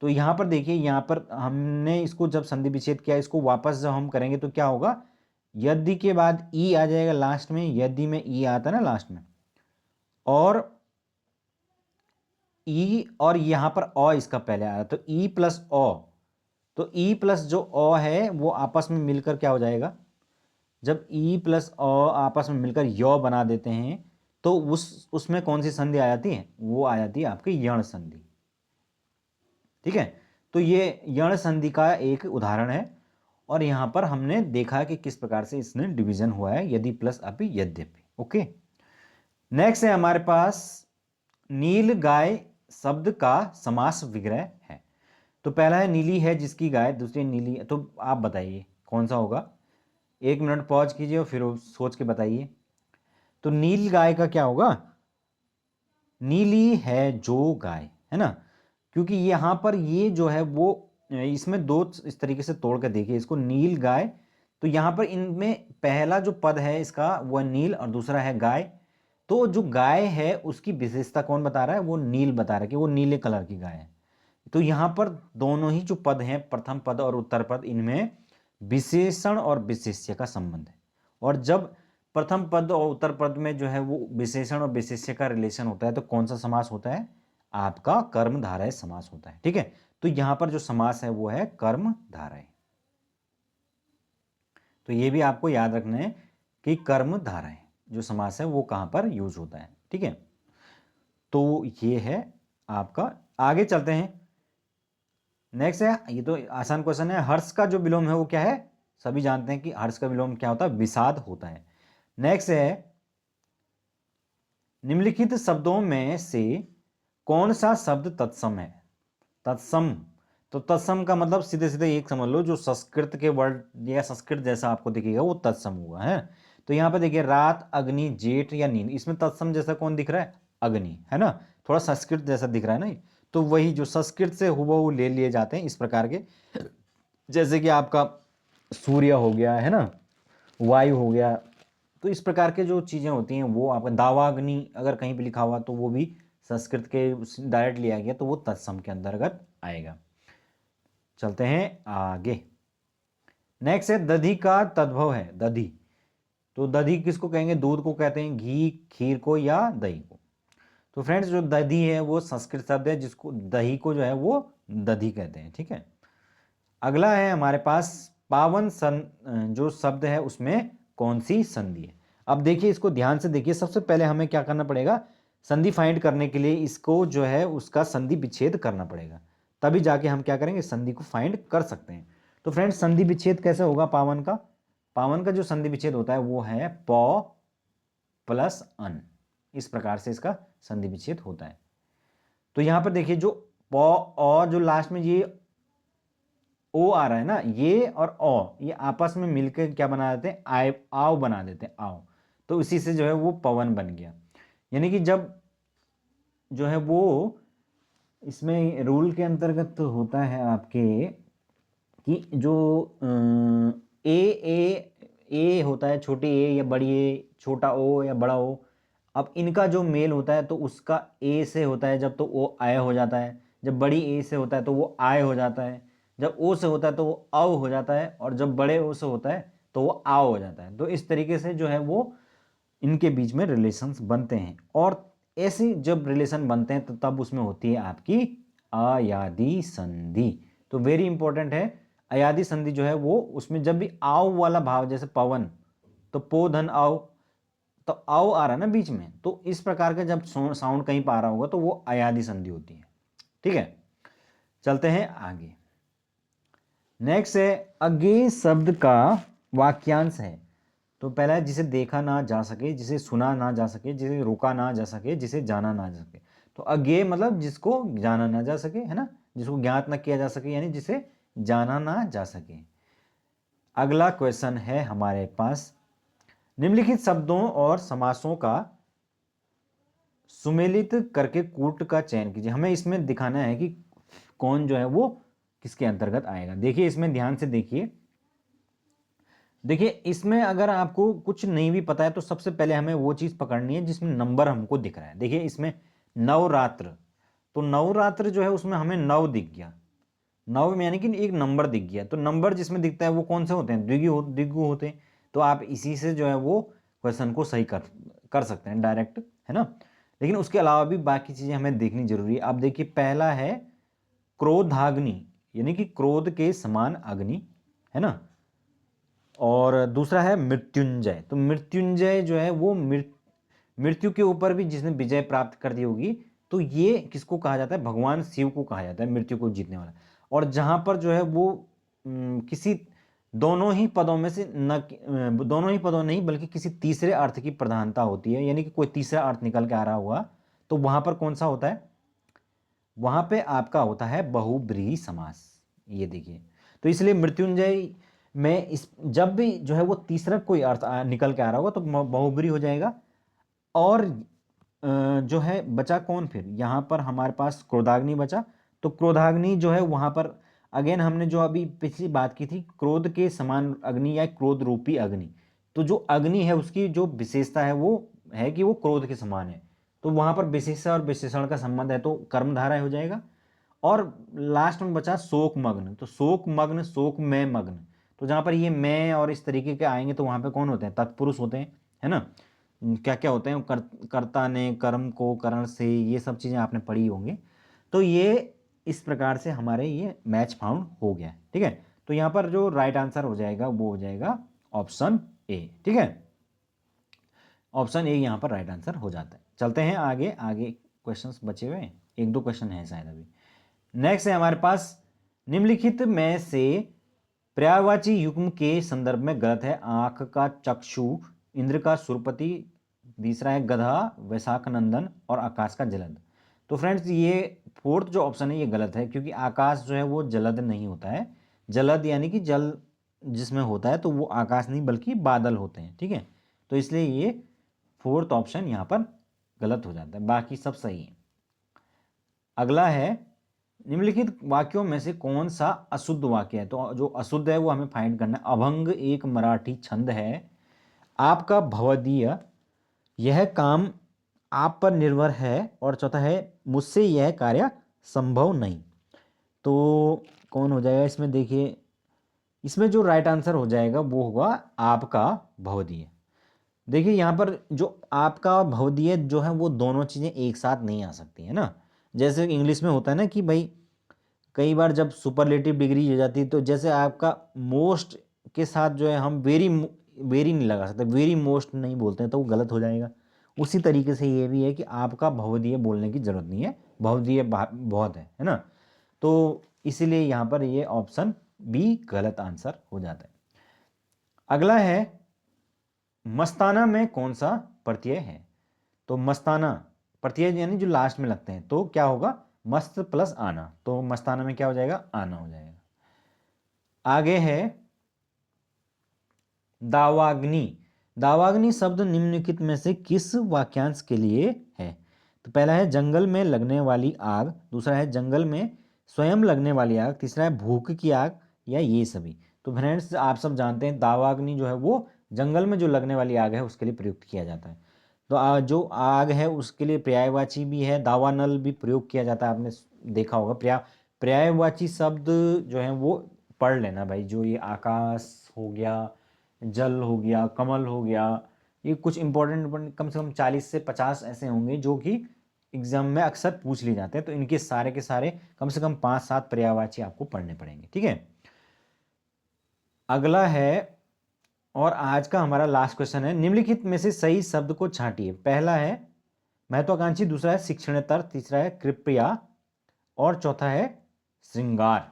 तो यहाँ पर देखिए, यहाँ पर हमने इसको जब संधि विच्छेद किया, इसको वापस जब हम करेंगे तो क्या होगा, यदि के बाद ई आ जाएगा लास्ट में, यदि में ई आता है ना लास्ट में, और ई, और यहाँ पर अ इसका पहले आया, तो ई प्लस अ, तो ई प्लस जो अ है वो आपस में मिलकर क्या हो जाएगा, जब ई प्लस अ आपस में मिलकर य बना देते हैं तो उसमें कौन सी संधि आ जाती है? वो आ जाती है आपकी यण संधि। ठीक है, तो ये यण संधि का एक उदाहरण है और यहां पर हमने देखा कि किस प्रकार से इसने डिवीजन हुआ है, यदि प्लस अपि यद्यपि। ओके, नेक्स्ट है हमारे पास नील गाय शब्द का समास विग्रह है। तो पहला है नीली है जिसकी गाय, दूसरी नीली है, तो आप बताइए कौन सा होगा? 1 मिनट पॉज कीजिए और फिर सोच के बताइए। तो नील गाय का क्या होगा? नीली है जो गाय, है ना, क्योंकि यहां पर ये जो है वो इसमें दो इस तरीके से तोड़ कर देखिए इसको, नील गाय। तो यहां पर इनमें पहला जो पद है इसका वो है नील और दूसरा है गाय। तो जो गाय है उसकी विशेषता कौन बता रहा है? वो नील बता रहा है कि वो नीले कलर की गाय है। तो यहां पर दोनों ही जो पद हैं, प्रथम पद और उत्तर पद, इनमें विशेषण और विशेष्य का संबंध है। और जब प्रथम पद और उत्तर पद में जो है वो विशेषण और विशेष्य का रिलेशन होता है तो कौन सा समास होता है? आपका कर्मधारय समास होता है। ठीक है, तो यहां पर जो समास है वो है कर्मधारय। तो ये भी आपको याद रखना है कि कर्मधारय जो समास है वो कहां पर यूज होता है। ठीक है, तो ये है आपका। आगे चलते हैं। नेक्स्ट है, ये तो आसान क्वेश्चन है, हर्ष का जो विलोम है वो क्या है? सभी जानते हैं कि हर्ष का विलोम क्या होता है? विषाद होता है। नेक्स्ट है, निम्नलिखित शब्दों में से कौन सा शब्द तत्सम है? तत्सम, तो तत्सम का मतलब सीधे सीधे एक समझ लो, जो संस्कृत के वर्ड या संस्कृत जैसा आपको दिखेगा वो तत्सम हुआ है। तो यहां पर देखिए रात, अग्नि, जेठ या नींद, इसमें तत्सम जैसा कौन दिख रहा है? अग्नि, है ना, थोड़ा संस्कृत जैसा दिख रहा है ना। तो वही जो संस्कृत से हुबहू ले लिए जाते हैं इस प्रकार के, जैसे कि आपका सूर्य हो गया, है ना, वायु हो गया। तो इस प्रकार के जो चीज़ें होती हैं वो आपका दावाग्नि अगर कहीं पे लिखा हुआ तो वो भी संस्कृत के डायरेक्ट लिया गया तो वो तत्सम के अंतर्गत आएगा। चलते हैं आगे। नेक्स्ट है, दधी का तद्भव है। दधी, तो दधी किसको कहेंगे? दूध को कहते हैं, घी, खीर को या दही को। तो फ्रेंड्स जो दधी है वो संस्कृत शब्द है, जिसको दही को जो है वो दधी कहते हैं। ठीक है, अगला है हमारे पास पावन जो शब्द है उसमें कौन सी संधि है? अब देखिए इसको ध्यान से देखिए, सबसे पहले हमें क्या करना पड़ेगा? संधि फाइंड करने के लिए इसको जो है उसका संधि विच्छेद करना पड़ेगा, तभी जाके हम क्या करेंगे? संधि को फाइंड कर सकते हैं। तो फ्रेंड्स संधि विच्छेद कैसे होगा पावन का? पावन का जो संधि विच्छेद होता है वो है प प्लस अन, इस प्रकार से इसका संधि विच्छेद होता है। तो यहां पर देखिए जो प और जो लास्ट में ये ओ आ रहा है ना, ये और ओ ये आपस में मिलकर क्या बना देते हैं? आय आओ बना देते हैं, आओ। तो इसी से जो है वो पवन बन गया। यानी कि जब जो है वो इसमें रूल के अंतर्गत तो होता है आपके कि जो ए होता है, छोटी ए या बड़ी ए, छोटा ओ या बड़ा ओ, अब इनका जो मेल होता है तो उसका ए से होता है जब तो ओ आय हो जाता है, जब बड़ी ए से होता है तो वो आय हो जाता है, जब ओ से होता है तो वो अव हो जाता है, और जब बड़े ओ से होता है तो वो आओ हो जाता है। तो इस तरीके से जो है वो इनके बीच में रिलेशंस बनते हैं, और ऐसे जब रिलेशन बनते हैं तो तब उसमें होती है आपकी अयादि संधि। तो वेरी इंपॉर्टेंट है, अयादि संधि जो है वो उसमें जब भी आओ वाला भाव, जैसे पवन, तो पो धन आओ, तो आओ आ रहा है ना बीच में, तो इस प्रकार का जब साउंड कहीं पर आ रहा होगा तो वो अयादि संधि होती है। ठीक है, चलते हैं आगे। नेक्स्ट है, अज्ञेय शब्द का वाक्यांश है। तो पहला है, जिसे देखा ना जा सके, जिसे सुना ना जा सके, जिसे रोका ना जा सके, जिसे जाना ना जा सके। तो अज्ञेय मतलब जिसको जाना ना जा सके, है ना, जिसको ज्ञात ना किया जा सके, यानी जिसे जाना ना जा सके। अगला क्वेश्चन है हमारे पास, निम्नलिखित शब्दों और समासों का सुमेलित करके कूट का चयन कीजिए। हमें इसमें दिखाना है कि कौन जो है वो किसके अंतर्गत आएगा। देखिए इसमें ध्यान से देखिए, देखिए इसमें अगर आपको कुछ नहीं भी पता है तो सबसे पहले हमें वो चीज पकड़नी है जिसमें नंबर हमको दिख रहा है। देखिए इसमें नवरात्र, तो नवरात्र जो है उसमें हमें नव दिख गया, नव में यानी कि एक नंबर दिख गया। तो नंबर जिसमें दिखता है वो कौन से होते हैं? द्विगु होते हैं। तो आप इसी से जो है वो क्वेश्चन को सही कर सकते हैं डायरेक्ट, है ना। लेकिन उसके अलावा भी बाकी चीजें हमें देखनी जरूरी है। आप देखिए पहला है क्रोधाग्नि, यानी कि क्रोध के समान अग्नि, है ना। और दूसरा है मृत्युंजय। तो मृत्युंजय जो है वो मृत्यु के ऊपर भी जिसने विजय प्राप्त कर दी होगी, तो ये किसको कहा जाता है? भगवान शिव को कहा जाता है मृत्यु को जीतने वाला। और जहां पर जो है वो किसी दोनों ही पदों में से दोनों ही पदों नहीं बल्कि किसी तीसरे अर्थ की प्रधानता होती है, यानी कि कोई तीसरा अर्थ निकल के आ रहा हुआ, तो वहां पर कौन सा होता है? वहां पे आपका होता है बहुब्रीहि समास। ये देखिए, तो इसलिए मृत्युंजय में इस जब भी जो है वो तीसरा कोई अर्थ निकल के आ रहा होगा तो बहुब्रीहि हो जाएगा। और जो है बचा कौन फिर? यहाँ पर हमारे पास क्रोधाग्नि बचा। तो क्रोधाग्नि जो है वहां पर अगेन हमने जो अभी पिछली बात की थी, क्रोध के समान अग्नि या क्रोध रूपी अग्नि। तो जो अग्नि है उसकी जो विशेषता है वो है कि वो क्रोध के समान है। तो वहां पर विशेषता और विशेषण का संबंध है, तो कर्मधारय हो जाएगा। और लास्ट में बचा शोक मग्न। तो शोक मग्न, शोक में मग्न। तो जहां पर ये मैं और इस तरीके के आएंगे तो वहां पे कौन होते हैं? तत्पुरुष होते हैं, है ना। क्या क्या होते हैं? कर्ता ने, कर्म को, करण से, ये सब चीजें आपने पढ़ी होंगी। तो ये इस प्रकार से हमारे ये मैच फाउंड हो गया, ठीक है। तो यहाँ पर जो राइट आंसर हो जाएगा वो हो जाएगा ऑप्शन ए, ठीक है। ऑप्शन ए यहाँ पर राइट आंसर हो जाता है। चलते हैं आगे, आगे क्वेश्चंस बचे हुए हैं, एक दो क्वेश्चन है शायद अभी। नेक्स्ट है हमारे पास, निम्नलिखित में से पर्यायवाची युग्म के संदर्भ में गलत है? आंख का चक्षु, इंद्र का सुरपति, तीसरा है गधा, वैशाख नंदन, और आकाश का जलद। तो फ्रेंड्स ये फोर्थ जो ऑप्शन है ये गलत है, क्योंकि आकाश जो है वो जलद नहीं होता है। जलद यानी कि जल जिसमें होता है तो वो आकाश नहीं बल्कि बादल होते हैं, ठीक है। तो इसलिए ये फोर्थ ऑप्शन यहाँ पर गलत हो जाता है, बाकी सब सही है। अगला है, निम्नलिखित वाक्यों में से कौन सा अशुद्ध वाक्य है? तो जो अशुद्ध है वो हमें फाइंड करना है। अभंग एक मराठी छंद है। आपका भवदीय, यह काम आप पर निर्भर है। और चौथा है, मुझसे यह कार्य संभव नहीं। तो कौन हो जाएगा इसमें? देखिए, इसमें जो राइट आंसर हो जाएगा वो होगा आपका भवदीय। देखिए यहाँ पर जो आपका भवदीय जो है वो दोनों चीज़ें एक साथ नहीं आ सकती है ना। जैसे इंग्लिश में होता है ना कि भाई कई बार जब सुपरलेटिव डिग्री हो जाती है, तो जैसे आपका मोस्ट के साथ जो है हम वेरी वेरी नहीं लगा सकते, वेरी मोस्ट नहीं बोलते हैं तो वो गलत हो जाएगा। उसी तरीके से ये भी है कि आपका भवदीय बोलने की जरूरत नहीं है, भवदीय बहुत है ना। तो इसीलिए यहाँ पर ये ऑप्शन बी गलत आंसर हो जाता है। अगला है, मस्ताना में कौन सा प्रत्यय है? तो मस्ताना प्रत्यय यानी जो लास्ट में लगते हैं, तो क्या होगा? मस्त प्लस आना। तो मस्ताना में क्या हो जाएगा? आना हो जाएगा। आगे है दावाग्नि। दावाग्नि शब्द निम्नलिखित में से किस वाक्यांश के लिए है? तो पहला है जंगल में लगने वाली आग, दूसरा है जंगल में स्वयं लगने वाली आग, तीसरा है भूख की आग, या ये सभी। तो फ्रेंड्स आप सब जानते हैं दावाग्नि जो है वो जंगल में जो लगने वाली आग है उसके लिए प्रयुक्त किया जाता है। तो जो आग है उसके लिए पर्यायवाची भी है, दावानल भी प्रयोग किया जाता है, आपने देखा होगा। पर्यायवाची शब्द जो है वो पढ़ लेना भाई। जो ये आकाश हो गया, जल हो गया, कमल हो गया, ये कुछ इंपॉर्टेंट कम से कम 40 से 50 ऐसे होंगे जो कि एग्जाम में अक्सर पूछ लिए जाते हैं। तो इनके सारे के सारे कम से कम 5-7 पर्यायवाची आपको पढ़ने पड़ेंगे, ठीक है। अगला है, और आज का हमारा लास्ट क्वेश्चन है, निम्नलिखित में से सही शब्द को छांटिए। पहला है महत्वाकांक्षी, दूसरा है शिक्षणेतर, तीसरा है कृपया, और चौथा है श्रृंगार।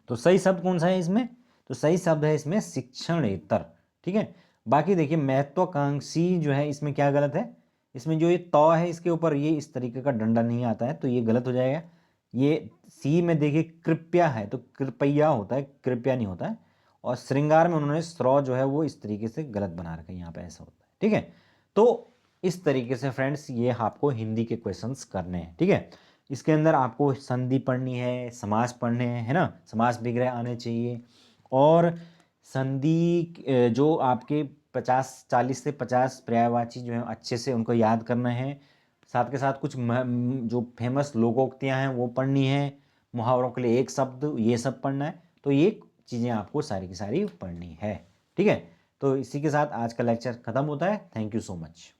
तो सही शब्द कौन सा है इसमें? तो सही शब्द है इसमें शिक्षणेतर, ठीक है। बाकी देखिए महत्वाकांक्षी जो है इसमें क्या गलत है? इसमें जो ये तौ है इसके ऊपर ये इस तरीके का डंडा नहीं आता है, तो ये गलत हो जाएगा। ये सी में देखिए कृपया है तो कृपया होता है, कृपया नहीं होता है। और श्रृंगार में उन्होंने स्रौ जो है वो इस तरीके से गलत बना रखा है, यहाँ पे ऐसा होता है, ठीक है। तो इस तरीके से फ्रेंड्स ये आपको हिंदी के क्वेश्चंस करने हैं, ठीक है। इसके अंदर आपको संधि पढ़नी है, समास पढ़ने हैं, है ना, समास विग्रह आने चाहिए। और संधि जो आपके 40 से 50 पर्यायवाची जो है अच्छे से उनको याद करना है। साथ के साथ कुछ जो फेमस लोकोक्तियाँ हैं वो पढ़नी है, मुहावरों के लिए एक शब्द, ये सब पढ़ना है। तो ये चीज़ें आपको सारी की सारी पढ़नी है, ठीक है। तो इसी के साथ आज का लेक्चर खत्म होता है। Thank you so much.